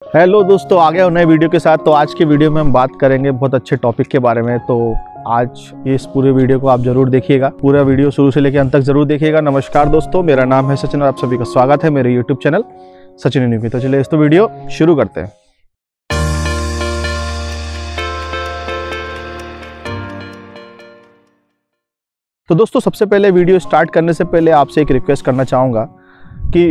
Hello दोस्तों, आ गए हो नए वीडियो के साथ। तो आज के वीडियो में हम बात करेंगे बहुत अच्छे टॉपिक के बारे में। तो आज इस पूरे वीडियो को आप जरूर देखिएगा, पूरा वीडियो शुरू से लेकर अंत तक जरूर देखिएगा। नमस्कार दोस्तों, मेरा नाम है सचिन और आप सभी का स्वागत है मेरे यूट्यूब चैनल सचिन न्यूज़। तो चलिए इस वीडियो शुरू करते हैं। तो दोस्तों, सबसे पहले वीडियो स्टार्ट करने से पहले आपसे एक रिक्वेस्ट करना चाहूँगा कि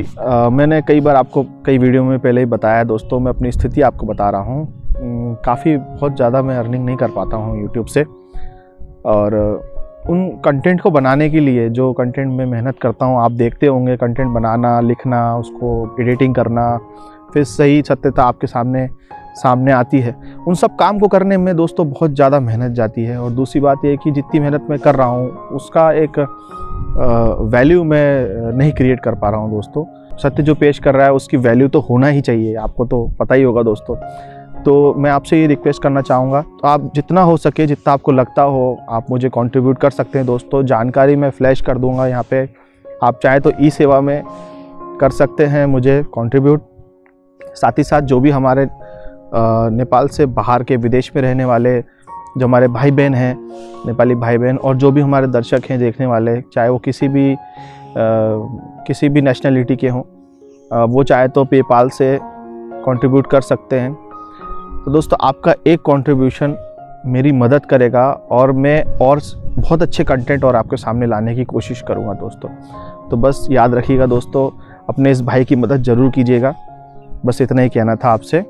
मैंने कई बार आपको कई वीडियो में पहले ही बताया है दोस्तों, मैं अपनी स्थिति आपको बता रहा हूँ। काफ़ी बहुत ज़्यादा मैं अर्निंग नहीं कर पाता हूँ यूट्यूब से, और उन कंटेंट को बनाने के लिए जो कंटेंट में मेहनत करता हूँ, आप देखते होंगे, कंटेंट बनाना, लिखना, उसको एडिटिंग करना, फिर सही सत्यता आपके सामने आती है। उन सब काम को करने में दोस्तों बहुत ज़्यादा मेहनत जाती है। और दूसरी बात यह है कि जितनी मेहनत मैं कर रहा हूँ उसका एक वैल्यू मैं नहीं क्रिएट कर पा रहा हूँ दोस्तों। सत्य जो पेश कर रहा है उसकी वैल्यू तो होना ही चाहिए, आपको तो पता ही होगा दोस्तों। तो मैं आपसे ये रिक्वेस्ट करना चाहूँगा, तो आप जितना हो सके, जितना आपको लगता हो, आप मुझे कंट्रीब्यूट कर सकते हैं दोस्तों। जानकारी मैं फ्लैश कर दूँगा यहाँ पे, आप चाहें तो ई सेवा में कर सकते हैं मुझे कंट्रीब्यूट। साथ ही साथ जो भी हमारे नेपाल से बाहर के विदेश में रहने वाले जो हमारे भाई बहन हैं, नेपाली भाई बहन, और जो भी हमारे दर्शक हैं देखने वाले, चाहे वो किसी भी नेशनलिटी के हों, वो चाहे तो पेपाल से कंट्रीब्यूट कर सकते हैं। तो दोस्तों, आपका एक कंट्रीब्यूशन मेरी मदद करेगा और मैं और बहुत अच्छे कंटेंट और आपके सामने लाने की कोशिश करूँगा दोस्तों। तो बस याद रखिएगा दोस्तों, अपने इस भाई की मदद ज़रूर कीजिएगा। बस इतना ही कहना था आपसे।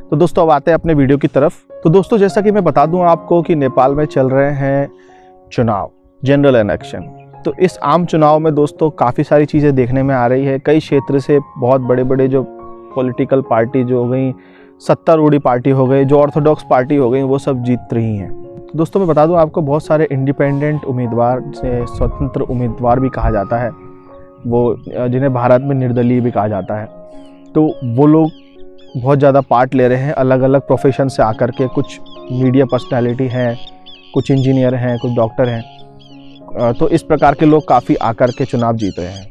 तो दोस्तों, अब आते हैं अपने वीडियो की तरफ। तो दोस्तों, जैसा कि मैं बता दूं आपको कि नेपाल में चल रहे हैं चुनाव, जनरल इलेक्शन। तो इस आम चुनाव में दोस्तों काफ़ी सारी चीज़ें देखने में आ रही है। कई क्षेत्र से बहुत बड़े बड़े जो पॉलिटिकल पार्टी जो हो गई, सत्तारूढ़ी पार्टी हो गई, जो ऑर्थोडॉक्स पार्टी हो गई, वो सब जीत रही हैं। तो दोस्तों, मैं बता दूँ आपको, बहुत सारे इंडिपेंडेंट उम्मीदवार, जिसे स्वतंत्र उम्मीदवार भी कहा जाता है, वो जिन्हें भारत में निर्दलीय भी कहा जाता है, तो वो लोग बहुत ज़्यादा पार्ट ले रहे हैं अलग अलग प्रोफेशन से आकर के। कुछ मीडिया पर्सनालिटी हैं, कुछ इंजीनियर हैं, कुछ डॉक्टर हैं। तो इस प्रकार के लोग काफ़ी आकर के चुनाव जीत रहे हैं।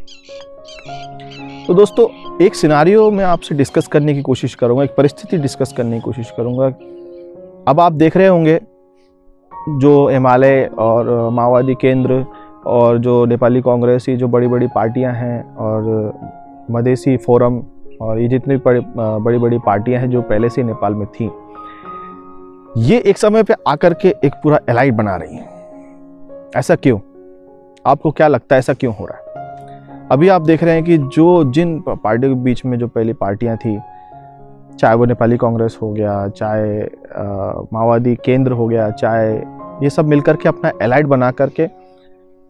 तो दोस्तों, एक सिनारियो मैं आपसे डिस्कस करने की कोशिश करूंगा, एक परिस्थिति डिस्कस करने की कोशिश करूंगा। अब आप देख रहे होंगे जो हिमालय और माओवादी केंद्र और जो नेपाली कांग्रेस, ये जो बड़ी बड़ी पार्टियां हैं, और मधेसी फोरम, और ये जितनी बड़ी बड़ी पार्टियां हैं जो पहले से नेपाल में थीं, ये एक समय पे आकर के एक पूरा एलाइड बना रही हैं। ऐसा क्यों? आपको क्या लगता है ऐसा क्यों हो रहा है? अभी आप देख रहे हैं कि जिन पार्टियों के बीच में जो पहली पार्टियां थी, चाहे वो नेपाली कांग्रेस हो गया, चाहे माओवादी केंद्र हो गया, चाहे ये सब मिलकर के अपना एलाइड बना करके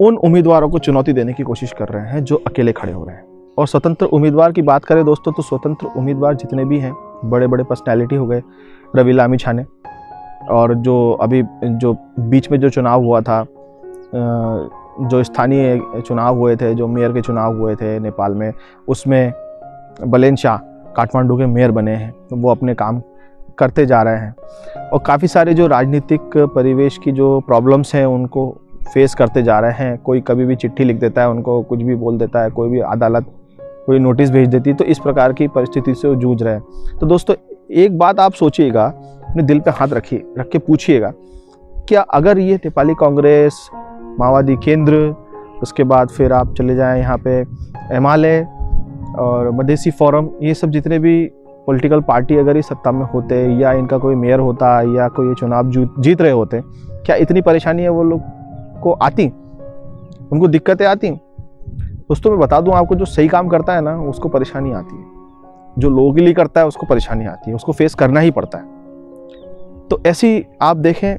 उन उम्मीदवारों को चुनौती देने की कोशिश कर रहे हैं जो अकेले खड़े हो रहे हैं। और स्वतंत्र उम्मीदवार की बात करें दोस्तों, तो स्वतंत्र उम्मीदवार जितने भी हैं, बड़े बड़े पर्सनैलिटी हो गए, रवि लामिछाने, और जो अभी जो बीच में जो चुनाव हुआ था, जो स्थानीय चुनाव हुए थे, जो मेयर के चुनाव हुए थे नेपाल में, उसमें बलेन शाह काठमांडू के मेयर बने हैं। तो वो अपने काम करते जा रहे हैं, और काफ़ी सारे जो राजनीतिक परिवेश की जो प्रॉब्लम्स हैं उनको फेस करते जा रहे हैं। कोई कभी भी चिट्ठी लिख देता है, उनको कुछ भी बोल देता है, कोई भी अदालत कोई नोटिस भेज देती है। तो इस प्रकार की परिस्थिति से वो जूझ रहे हैं। तो दोस्तों, एक बात आप सोचिएगा, अपने दिल पे हाथ रख के पूछिएगा, क्या अगर ये नेपाली कांग्रेस, माओवादी केंद्र, उसके बाद फिर आप चले जाएं यहाँ पे हिमालय और मधेसी फोरम, ये सब जितने भी पॉलिटिकल पार्टी अगर ये सत्ता में होते, या इनका कोई मेयर होता, या कोई ये चुनाव जीत रहे होते, क्या इतनी परेशानी है वो लोग को आती? उनको दिक्कतें आती? दोस्तों, मैं बता दूं आपको, जो सही काम करता है ना, उसको परेशानी आती है। जो लोगों के लिए करता है उसको परेशानी आती है, उसको फेस करना ही पड़ता है। तो ऐसी आप देखें,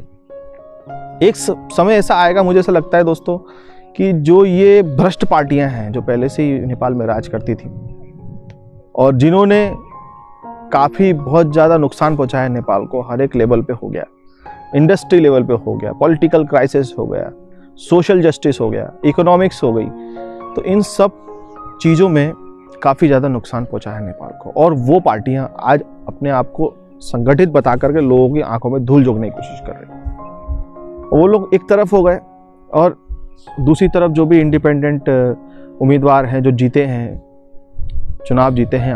एक समय ऐसा आएगा, मुझे ऐसा लगता है दोस्तों, कि जो ये भ्रष्ट पार्टियां हैं जो पहले से ही नेपाल में राज करती थी, और जिन्होंने काफ़ी बहुत ज़्यादा नुकसान पहुंचाया नेपाल को, हर एक लेवल पे हो गया, इंडस्ट्री लेवल पे हो गया, पॉलिटिकल क्राइसिस हो गया, सोशल जस्टिस हो गया, इकोनॉमिक्स हो गई, तो इन सब चीज़ों में काफ़ी ज़्यादा नुकसान पहुंचा है नेपाल को। और वो पार्टियां आज अपने आप को संगठित बता करके लोगों की आंखों में धूल झोंकने की कोशिश कर रही हैं। वो लोग एक तरफ हो गए, और दूसरी तरफ जो भी इंडिपेंडेंट उम्मीदवार हैं जो जीते हैं, चुनाव जीते हैं,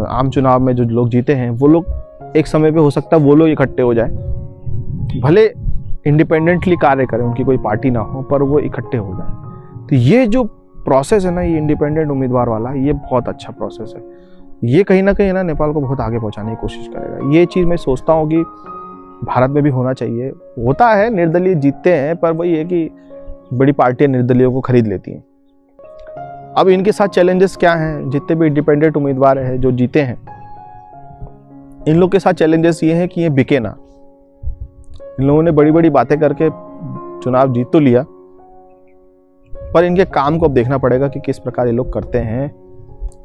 आम चुनाव में जो लोग जीते हैं वो लोग एक समय पे हो सकता है वो लोग इकट्ठे हो जाए, भले इंडिपेंडेंटली कार्य करें, उनकी कोई पार्टी ना हो, पर वो इकट्ठे हो जाए। तो ये जो प्रोसेस है ना, ये इंडिपेंडेंट उम्मीदवार वाला, ये बहुत अच्छा प्रोसेस है। ये कहीं ना कहीं ना नेपाल को बहुत आगे पहुंचाने की कोशिश करेगा। ये चीज़ मैं सोचता हूँ कि भारत में भी होना चाहिए। होता है, निर्दलीय जीतते हैं, पर वही है कि बड़ी पार्टियां निर्दलीयों को खरीद लेती हैं। अब इनके साथ चैलेंजेस क्या हैं? जितने भी इंडिपेंडेंट उम्मीदवार हैं जो जीते हैं, इन लोग के साथ चैलेंजेस ये हैं कि ये बिके ना। इन लोगों ने बड़ी बड़ी बातें करके चुनाव जीत तो लिया, पर इनके काम को अब देखना पड़ेगा कि किस प्रकार ये लोग करते हैं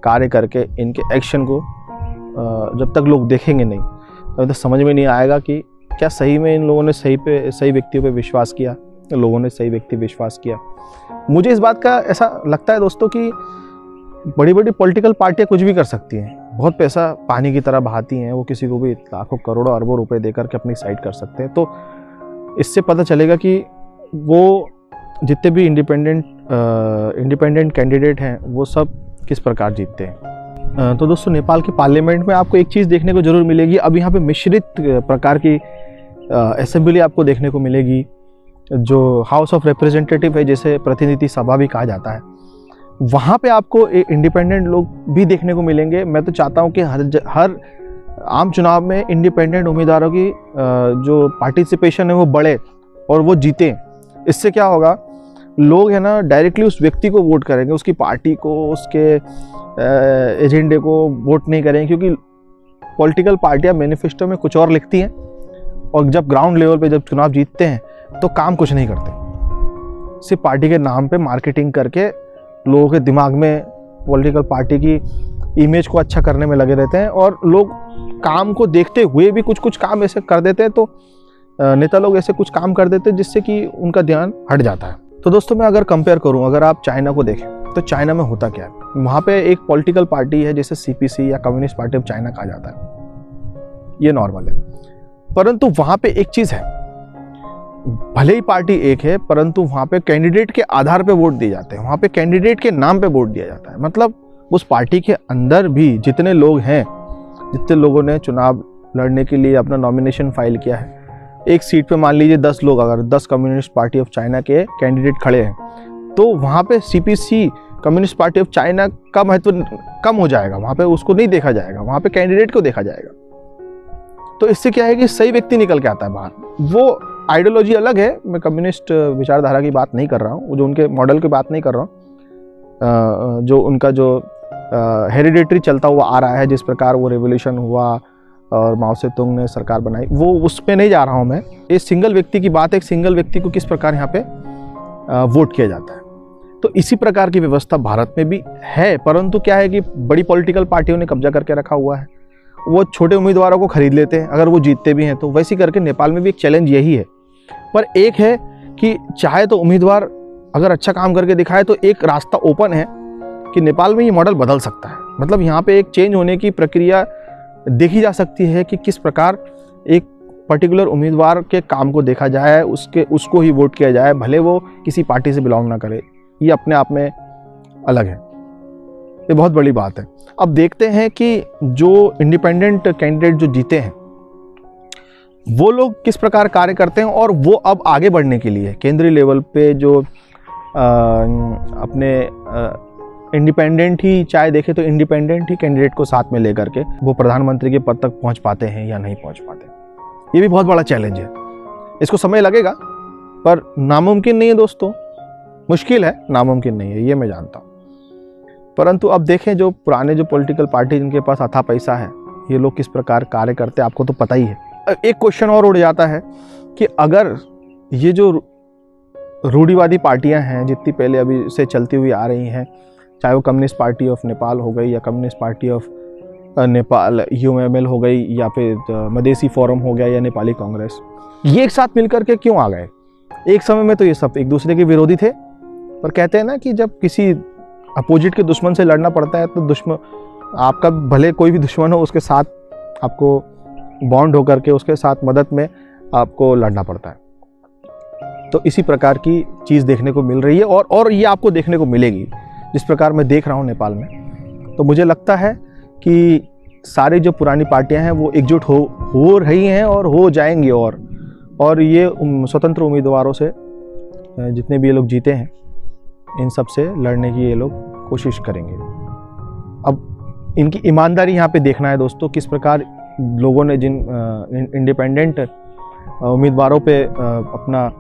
कार्य करके। इनके एक्शन को जब तक लोग देखेंगे नहीं, तब तक समझ में नहीं आएगा कि क्या सही में इन लोगों ने सही व्यक्तियों पे विश्वास किया, लोगों ने सही व्यक्ति विश्वास किया। मुझे इस बात का ऐसा लगता है दोस्तों कि बड़ी बड़ी पॉलिटिकल पार्टियां कुछ भी कर सकती हैं, बहुत पैसा पानी की तरह बहाती हैं, वो किसी को भी लाखों करोड़ों अरबों रुपए देकर के अपनी साइड कर सकते हैं। तो इससे पता चलेगा कि वो जितने भी इंडिपेंडेंट कैंडिडेट हैं वो सब किस प्रकार जीतते हैं। तो दोस्तों, नेपाल के पार्लियामेंट में आपको एक चीज़ देखने को जरूर मिलेगी। अब यहाँ पे मिश्रित प्रकार की असेंबली आपको देखने को मिलेगी, जो हाउस ऑफ रिप्रेजेंटेटिव है, जैसे प्रतिनिधि सभा भी कहा जाता है। वहाँ पे आपको इंडिपेंडेंट लोग भी देखने को मिलेंगे। मैं तो चाहता हूँ कि हर आम चुनाव में इंडिपेंडेंट उम्मीदवारों की जो पार्टिसिपेशन है वो बढ़े और वो जीतें। इससे क्या होगा, लोग है ना डायरेक्टली उस व्यक्ति को वोट करेंगे, उसकी पार्टी को, उसके एजेंडे को वोट नहीं करेंगे, क्योंकि पॉलिटिकल पार्टियां मैनिफेस्टो में कुछ और लिखती हैं और जब ग्राउंड लेवल पे जब चुनाव जीतते हैं तो काम कुछ नहीं करते, सिर्फ पार्टी के नाम पे मार्केटिंग करके लोगों के दिमाग में पॉलिटिकल पार्टी की इमेज को अच्छा करने में लगे रहते हैं। और लोग काम को देखते हुए भी कुछ कुछ काम ऐसे कर देते हैं, तो नेता लोग ऐसे कुछ काम कर देते हैं जिससे कि उनका ध्यान हट जाता है। तो दोस्तों, मैं अगर कंपेयर करूं, अगर आप चाइना को देखें तो चाइना में होता क्या है, वहाँ पे एक पॉलिटिकल पार्टी है जिसे सीपीसी या कम्युनिस्ट पार्टी ऑफ चाइना कहा जाता है, ये नॉर्मल है। परंतु वहाँ पे एक चीज़ है, भले ही पार्टी एक है परंतु वहाँ पे कैंडिडेट के आधार पे वोट दिए जाते हैं, वहाँ पे कैंडिडेट के नाम पे वोट दिया जाता है। मतलब उस पार्टी के अंदर भी जितने लोग हैं, जितने लोगों ने चुनाव लड़ने के लिए अपना नॉमिनेशन फाइल किया है, एक सीट पे मान लीजिए 10 लोग, अगर 10 कम्युनिस्ट पार्टी ऑफ चाइना के कैंडिडेट खड़े हैं, तो वहाँ पे CPC communist party of China का महत्व कम हो जाएगा, वहाँ पे उसको नहीं देखा जाएगा, वहाँ पे कैंडिडेट को देखा जाएगा। तो इससे क्या है कि सही व्यक्ति निकल के आता है बाहर। वो आइडियोलॉजी अलग है, मैं कम्युनिस्ट विचारधारा की बात नहीं कर रहा हूँ, जो उनके मॉडल की बात नहीं कर रहा हूँ, जो उनका जो हेरिडेटरी चलता हुआ आ रहा है, जिस प्रकार वो रेवोल्यूशन हुआ और माओ से तुंग ने सरकार बनाई, वो उस पर नहीं जा रहा हूँ मैं। ये सिंगल व्यक्ति की बात है, एक सिंगल व्यक्ति को किस प्रकार यहाँ पे वोट किया जाता है। तो इसी प्रकार की व्यवस्था भारत में भी है, परंतु क्या है कि बड़ी पॉलिटिकल पार्टियों ने कब्जा करके रखा हुआ है, वो छोटे उम्मीदवारों को खरीद लेते हैं, अगर वो जीतते भी हैं तो। वैसे करके नेपाल में भी एक चैलेंज यही है। पर एक है कि चाहे तो उम्मीदवार अगर अच्छा काम करके दिखाए तो एक रास्ता ओपन है कि नेपाल में ये मॉडल बदल सकता है। मतलब यहाँ पे एक चेंज होने की प्रक्रिया देखी जा सकती है कि किस प्रकार एक पर्टिकुलर उम्मीदवार के काम को देखा जाए, उसको ही वोट किया जाए, भले वो किसी पार्टी से बिलोंग ना करे। ये अपने आप में अलग है, ये बहुत बड़ी बात है। अब देखते हैं कि जो इंडिपेंडेंट कैंडिडेट जो जीते हैं वो लोग किस प्रकार कार्य करते हैं, और वो अब आगे बढ़ने के लिए केंद्रीय लेवल पे जो अपने इंडिपेंडेंट ही, चाहे देखें तो इंडिपेंडेंट ही कैंडिडेट को साथ में लेकर के वो प्रधानमंत्री के पद तक पहुंच पाते हैं या नहीं पहुंच पाते, ये भी बहुत बड़ा चैलेंज है। इसको समय लगेगा पर नामुमकिन नहीं है दोस्तों, मुश्किल है, नामुमकिन नहीं है, ये मैं जानता हूँ। परंतु अब देखें जो पुराने जो पॉलिटिकल पार्टी जिनके पास अथाह पैसा है, ये लोग किस प्रकार कार्य करते हैं, आपको तो पता ही है। एक क्वेश्चन और उड़ जाता है कि अगर ये जो रूढ़िवादी पार्टियां हैं जितनी पहले अभी से चलती हुई आ रही हैं, चाहे वो कम्युनिस्ट पार्टी ऑफ नेपाल हो गई या communist party of Nepal UML हो गई या फिर मधेसी फोरम हो गया या नेपाली कांग्रेस, ये एक साथ मिलकर के क्यों आ गए? एक समय में तो ये सब एक दूसरे के विरोधी थे, पर कहते हैं ना कि जब किसी अपोजिट के दुश्मन से लड़ना पड़ता है तो दुश्मन आपका भले कोई भी दुश्मन हो, उसके साथ आपको बॉन्ड होकर के उसके साथ मदद में आपको लड़ना पड़ता है। तो इसी प्रकार की चीज़ देखने को मिल रही है और ये आपको देखने को मिलेगी। जिस प्रकार मैं देख रहा हूँ नेपाल में, तो मुझे लगता है कि सारी जो पुरानी पार्टियां हैं वो एकजुट हो रही हैं और हो जाएंगी। और ये स्वतंत्र उम्मीदवारों से जितने भी ये लोग जीते हैं इन सब से लड़ने की ये लोग कोशिश करेंगे। अब इनकी ईमानदारी यहाँ पे देखना है दोस्तों, किस प्रकार लोगों ने जिन इंडिपेंडेंट उम्मीदवारों पे अपना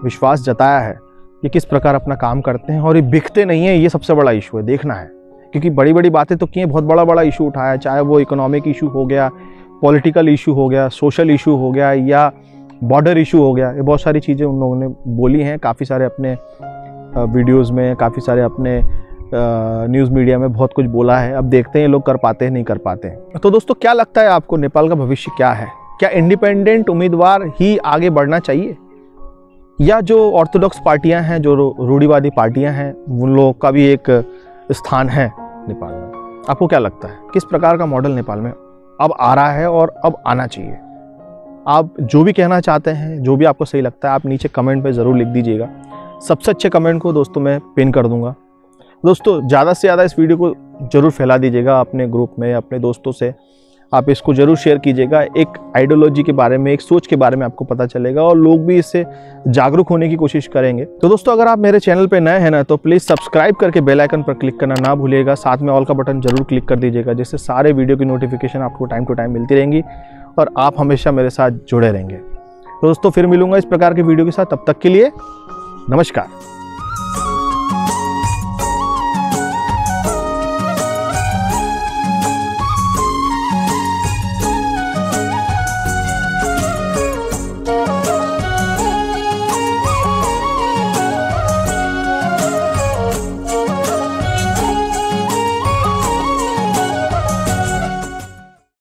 विश्वास जताया है, ये किस प्रकार अपना काम करते हैं और ये बिकते नहीं है। ये सबसे बड़ा इशू है, देखना है। क्योंकि बड़ी बड़ी बातें तो की हैं, बहुत बड़ा इशू उठाया है, चाहे वो इकोनॉमिक इशू हो गया, पॉलिटिकल इशू हो गया, सोशल इशू हो गया या बॉर्डर इशू हो गया। ये बहुत सारी चीज़ें उन लोगों ने बोली हैं, काफ़ी सारे अपने वीडियोज़ में, काफ़ी सारे अपने न्यूज़ मीडिया में बहुत कुछ बोला है। अब देखते हैं ये लोग कर पाते हैं नहीं कर पाते हैं। तो दोस्तों क्या लगता है आपको, नेपाल का भविष्य क्या है? क्या इंडिपेंडेंट उम्मीदवार ही आगे बढ़ना चाहिए या जो ऑर्थोडॉक्स पार्टियां हैं, जो रूढ़िवादी पार्टियां हैं, उन लोगों का भी एक स्थान है नेपाल में? आपको क्या लगता है किस प्रकार का मॉडल नेपाल में अब आ रहा है और अब आना चाहिए? आप जो भी कहना चाहते हैं, जो भी आपको सही लगता है, आप नीचे कमेंट पे ज़रूर लिख दीजिएगा। सबसे अच्छे कमेंट को दोस्तों मैं पिन कर दूंगा। दोस्तों ज़्यादा से ज़्यादा इस वीडियो को ज़रूर फैला दीजिएगा अपने ग्रुप में, अपने दोस्तों से आप इसको ज़रूर शेयर कीजिएगा। एक आइडियोलॉजी के बारे में, एक सोच के बारे में आपको पता चलेगा और लोग भी इससे जागरूक होने की कोशिश करेंगे। तो दोस्तों अगर आप मेरे चैनल पे नए हैं ना, तो प्लीज़ सब्सक्राइब करके बेल आइकन पर क्लिक करना ना भूलिएगा। साथ में ऑल का बटन जरूर क्लिक कर दीजिएगा, जिससे सारे वीडियो की नोटिफिकेशन आपको टाइम टू टाइम मिलती रहेंगी और आप हमेशा मेरे साथ जुड़े रहेंगे। तो दोस्तों फिर मिलूंगा इस प्रकार के वीडियो के साथ, तब तक के लिए नमस्कार।